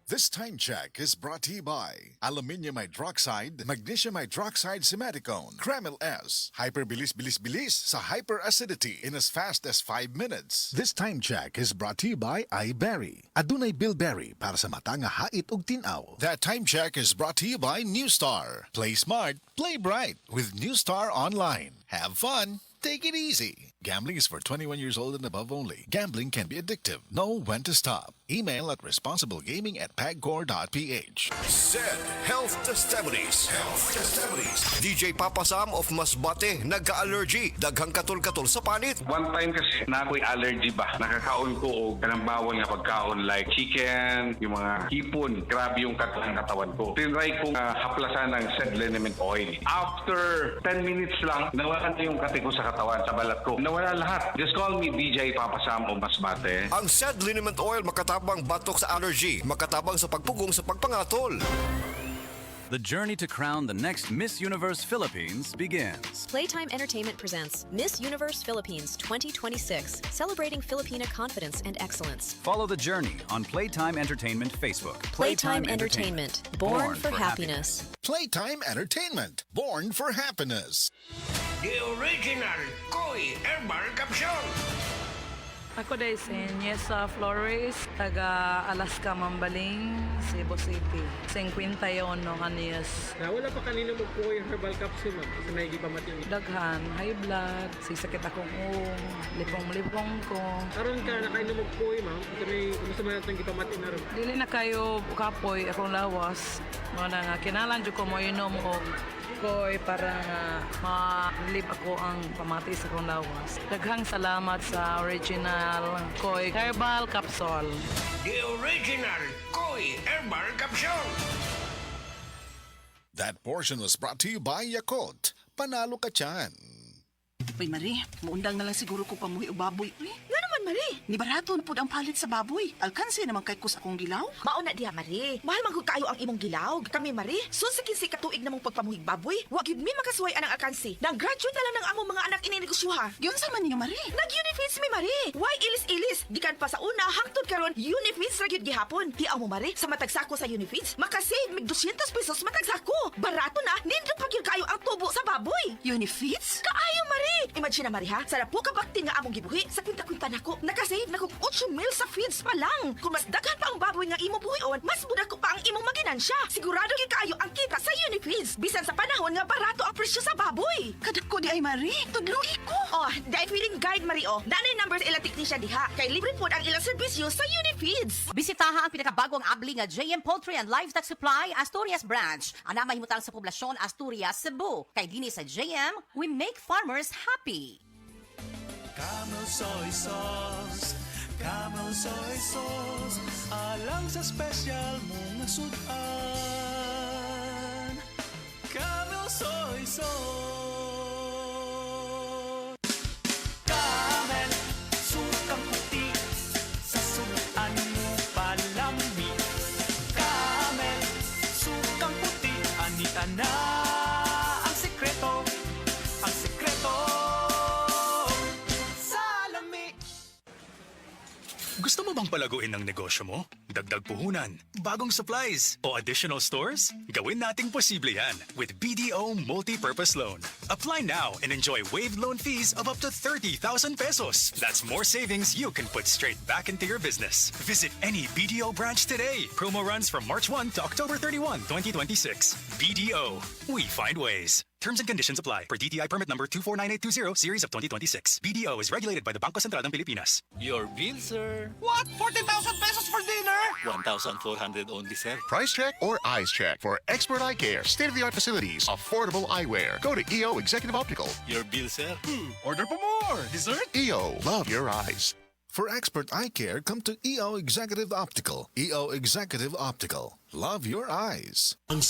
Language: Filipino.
This time check is brought to you by Aluminium Hydroxide, Magnesium Hydroxide Simeticone, Kreml S, Hyperbilis-bilis-bilis sa hyperacidity in as fast as 5 minutes. This time check is brought to you by iBerry. Adunay Bilberry para sa mata nga hait ug tinaw. That time check is brought to you by Newstar. Play smart, play bright with Newstar Online. Have fun. Take it easy. Gambling is for 21 years old and above only. Gambling can be addictive. Know when to stop. Email at responsiblegaming@pagcor.ph. Said Health Testimonies. DJ Papa Sam of Masbate, nagka-allergy. Daghang katol-katol sa panit. One time kasi na ako'y allergy ba? Nakakaon ko o kanang bawal nga pagkaon like chicken, yung mga hipon. Grabe yung katawan ko. Tinry kong haplasan ng said liniment oil. After 10 minutes lang, nawala na yung kati ko sa katawan, sa balat ko. Nawala lahat. Just call me DJ Papa Sam of Masbate. Ang said liniment oil makatabang batok sa allergy, makatabang sa pagpugong sa pagpangatol. The journey to crown the next Miss Universe Philippines begins. Playtime Entertainment presents Miss Universe Philippines 2026, celebrating Filipina confidence and excellence. Follow the journey on Playtime Entertainment Facebook. Playtime Entertainment, born for happiness. Playtime Entertainment, born for happiness. The original Koi Herbal Capsule. Ako dahil si Niesa Flores, taga Alaska, Mambaling, Cebu City. 51 no kaniyas. Wala pa kanina mo po yung herbal capsule, ma'am. Kasi may gipamating. Daghan, high blood, sisakit akong lipong-lipong ko. Karon ka, nakainom mo po ma'am. Ito may kumasama natin gipamating na rin. Dili na kayo kapoy akong lawas. Mga nga, kinalan dyo ko mo inom o koy para nga ma-live ako ang pamati sa akong lawas. Daghang salamat sa original Koy Herbal Capsule. The original Koi Herbal Capsule. That portion was brought to you by Yakult. Panalo ka tiyan. Uy, Marie, muundang na lang siguro ko pamuhi o baboy. Uy, Nga naman, Marie. ni barato na po ang palit sa baboy. Alkansi naman kay kus akong gilaw. Mauna diha, Marie. Mahal man kayo ang imong gilaw. Kami, Marie, susikin si katuig namong pagpamuhig baboy. Wag yun mi makasuway anang alkansi. Nag-graduate na lang ng among mga anak ininegosyoha. Yun sa man niyo, Marie. Nag-Unifeeds mi, Marie. Why ilis-ilis? Gikan pa sa una, hangtod karon Unifeeds ra gyud gihapon. Hiaw mo, Marie, sa matag sako sa Unifeeds, makasave mig 200 pesos matag sako. Barato na, nindot pa gyud kayo ang tubo sa baboy. Unifeeds? Kaayo, Marie! Imagine na, Marie, ha? Sa po kabakti nga among gibuhi, sa kwinta-kwinta nako, nakasave na kong 8 mil sa feeds pa lang. Kung mas daghan pa ang baboy nga imo buhion, mas budak ko pa ang imong maginansya. Sigurado gyud kayo ang kita sa Unifeeds. Bisan sa panahon nga barato ang presyo sa baboy. Kadako di ay, Marie. Tudloy ko. Oh, dahil feeling guide, Marie, oh. Nanay numbers ilang teknisya diha. Kay libre po ang ilang serbisyo sa Unifeeds. Bisitaha ang pinakabagong abli nga JM Poultry and Livestock Supply Asturias Branch. Ana mahimutang sa poblasyon Asturias, Cebu. Kay dinhi sa JM, we make farmers happy. Camel soy sauce, Camel soy sauce, alang sa special mong sudan. Camel soy sauce. Camel, sukang puti, sa sudan mo palami. Camel, sukang puti, anita na ang sekreto, ang sekreto. Gusto mo bang palaguin ang negosyo mo? Dagdag puhunan, bagong supplies, o additional stores? Gawin nating posible yan with BDO Multi-Purpose Loan. Apply now and enjoy waived loan fees of up to 30,000 pesos. That's more savings you can put straight back into your business. Visit any BDO branch today. Promo runs from March 1 to October 31, 2026. BDO. We find ways. Terms and conditions apply per DTI permit number 249820 series of 2026. BDO is regulated by the Bangko Sentral ng Pilipinas. Your bill, sir. What? 40,000 pesos for dinner? 1,400 only, sir. Price check or eyes check for expert eye care, state-of-the-art facilities, affordable eyewear. Go to EO Executive Optical. Your bill, sir. Order po more. Dessert? EO, love your eyes. For expert eye care, come to EO Executive Optical. EO Executive Optical. Love your eyes. Ang